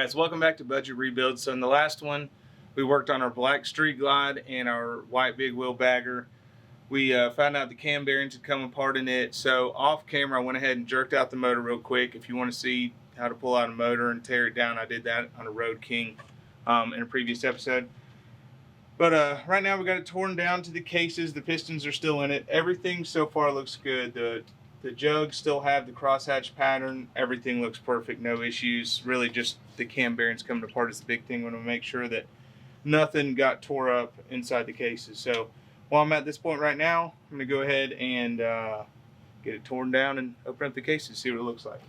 guys, welcome back to Budget Rebuild. So in the last one, we worked on our black street glide and our white big wheel bagger. We found out the cam bearings had come apart in it. So off camera, I went ahead and jerked out the motor real quick. If you want to see how to pull out a motor and tear it down, I did that on a Road King in a previous episode. But right now we got it torn down to the cases. The pistons are still in it. Everything so far looks good. The jugs still have the crosshatch pattern. Everything looks perfect, no issues. Really just the cam bearings coming apart is the big thing. We want to make sure that nothing got tore up inside the cases. So while I'm at this point right now, I'm going to go ahead and get it torn down and open up the cases, see what it looks like.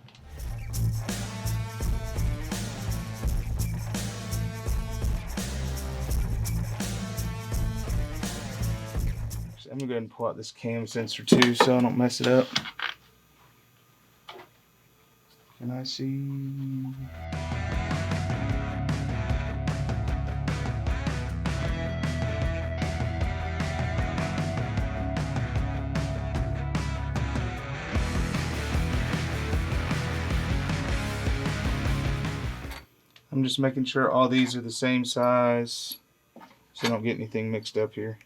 So I'm going to go ahead and pull out this cam sensor too so I don't mess it up. Can I see? I'm just making sure all these are the same size so I don't get anything mixed up here.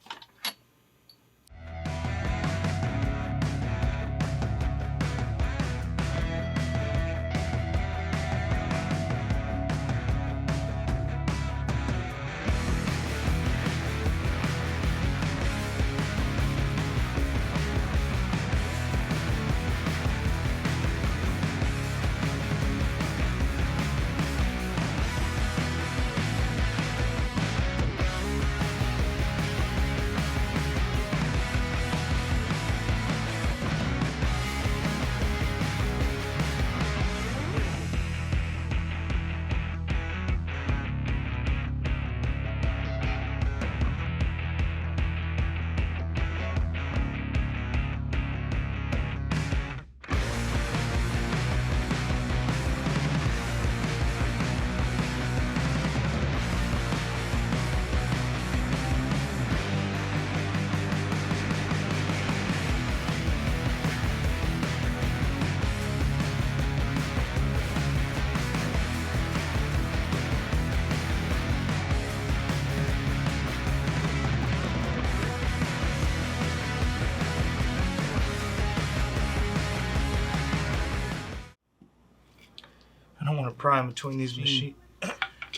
I don't want to prime between these machine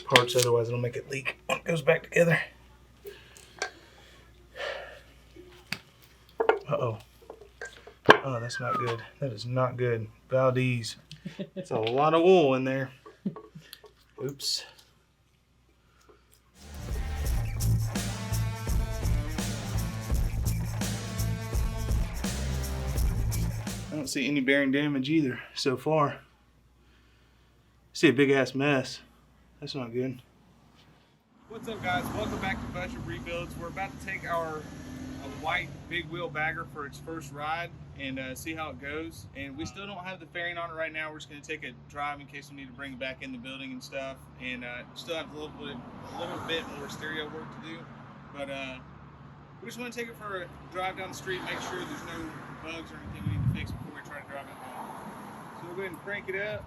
parts, otherwise it'll make it leak when it goes back together. Uh-oh. Oh, that's not good. That is not good. Valdez. That's a lot of wool in there. Oops. I don't see any bearing damage either so far. See a big ass mess. That's not good. What's up, guys? Welcome back to Budget Rebuilds. We're about to take our white big wheel bagger for its first ride and see how it goes. And we still don't have the fairing on it right now. We're just going to take a drive in case we need to bring it back in the building and stuff. And still have a little bit more stereo work to do. But we just want to take it for a drive down the street, make sure there's no bugs or anything we need to fix before we try to drive it home. So we'll go ahead and crank it up.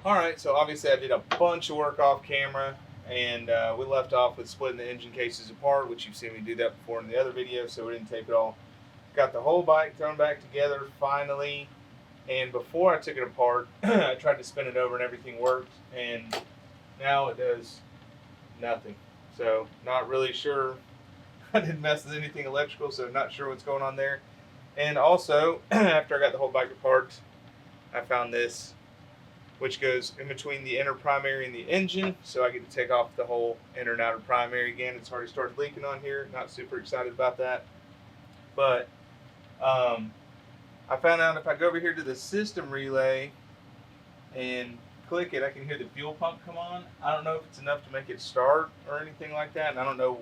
Alright, so obviously I did a bunch of work off camera, and we left off with splitting the engine cases apart, which you've seen me do that before in the other video, so we didn't tape it all. Got the whole bike thrown back together finally, and before I took it apart, I tried to spin it over and everything worked, and now it does nothing. So not really sure. I didn't mess with anything electrical, so not sure what's going on there. And also, after I got the whole bike apart, I found this, which goes in between the inner primary and the engine, so I get to take off the whole inner and outer primary again. It's already started leaking on here. Not super excited about that. But I found out if I go over here to the system relay and click it, I can hear the fuel pump come on. I don't know if it's enough to make it start or anything like that, and I don't know.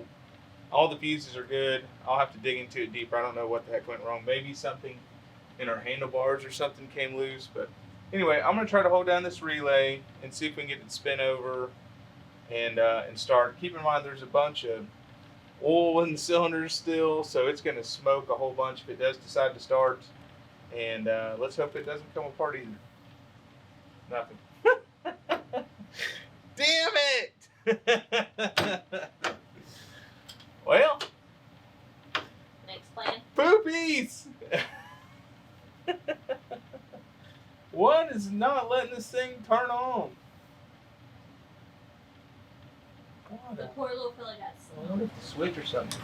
All the fuses are good. I'll have to dig into it deeper. I don't know what the heck went wrong. Maybe something in our handlebars or something came loose. But anyway, I'm going to try to hold down this relay and see if we can get it to spin over and start. Keep in mind there's a bunch of oil in the cylinders still, so it's going to smoke a whole bunch if it does decide to start. And let's hope it doesn't come apart either. Nothing. Damn it! Well, next plan. Poopies! One is not letting this thing turn on. The poor little fella got I wonder if the switch or something.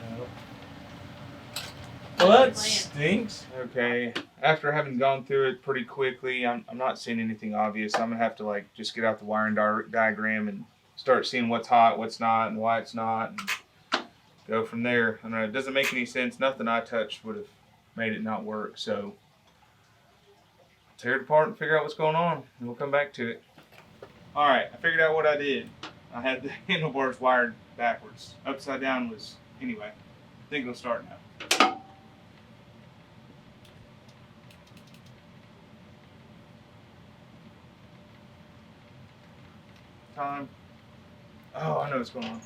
No. Well, that stinks. Okay. After having gone through it pretty quickly, I'm not seeing anything obvious. I'm going to have to like just get out the wiring diagram and start seeing what's hot, what's not, and why it's not, and go from there. I know it doesn't make any sense. Nothing I touched would have made it not work. So tear it apart and figure out what's going on, and we'll come back to it. All right, I figured out what I did. I had the handlebars wired backwards. Upside down was, anyway, I think it'll start now. Time. Oh, I know what's going on.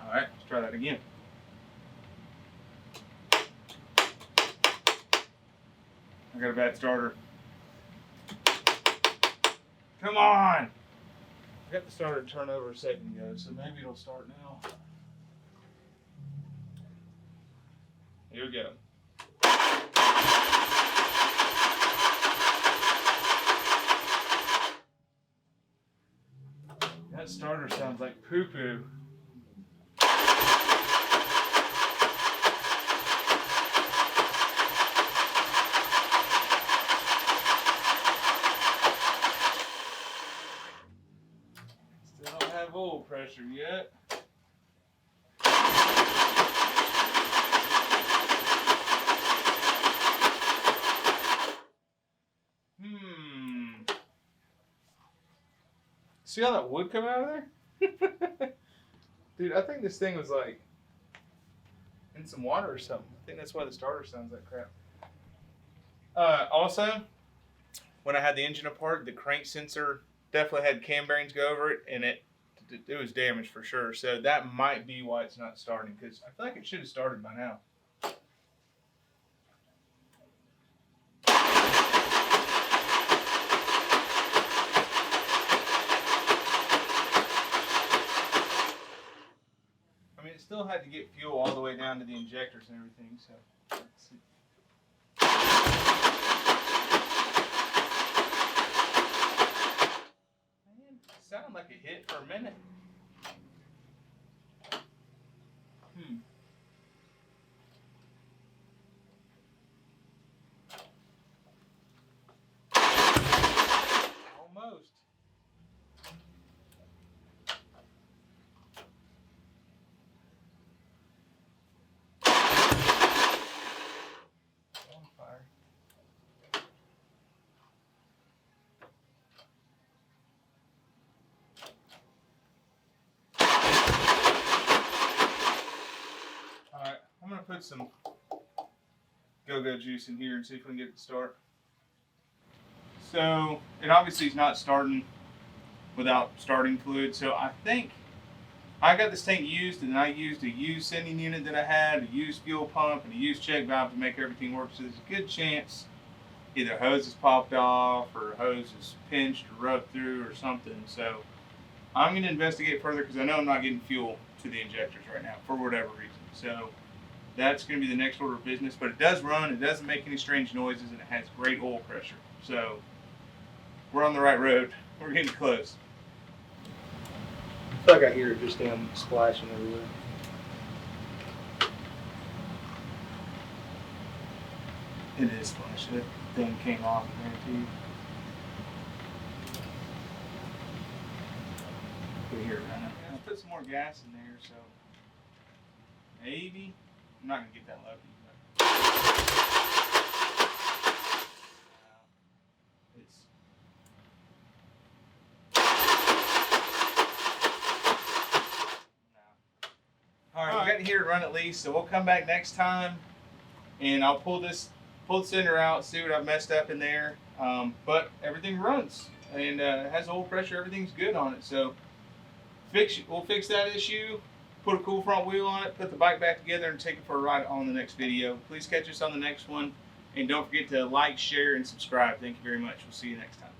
All right, let's try that again. I got a bad starter. Come on! I got the starter to turn over a second ago, so maybe it'll start now. Here we go. That starter sounds like poo-poo. Still don't have oil pressure yet. See how that wood come out of there? Dude, I think this thing was like in some water or something. I think that's why the starter sounds like crap. Also, when I had the engine apart, the crank sensor definitely had cam bearings go over it, and it was damaged for sure. So that might be why it's not starting, because I feel like it should have started by now. It still had to get fuel all the way down to the injectors and everything, so let's see. Man, it sounded like it hit for a minute. Almost. I'm going to put some go-go juice in here and see if we can get it to start. So it obviously is not starting without starting fluid, so I I got this tank used, and I used a used sending unit that I had, a used fuel pump, and a used check valve to make everything work. So there's a good chance either a hose is popped off or a hose is pinched or rubbed through or something. So I'm going to investigate further because I know I'm not getting fuel to the injectors right now for whatever reason. So that's going to be the next order of business. But it does run, it doesn't make any strange noises, and it has great oil pressure. So we're on the right road. We're getting close. I feel like I hear it just down splashing everywhere. It is splashing. That thing came off, I guarantee. You can hear it right now. I'll put some more gas in there, so maybe I'm not gonna get that lucky. But it's no. All right, we got to hear it run at least, so we'll come back next time, and I'll pull the cylinder out, see what I've messed up in there. But everything runs and has oil pressure. Everything's good on it, so we'll fix that issue. Put a cool front wheel on it, put the bike back together, and take it for a ride on the next video. Please catch us on the next one, and don't forget to like, share, and subscribe. Thank you very much. We'll see you next time.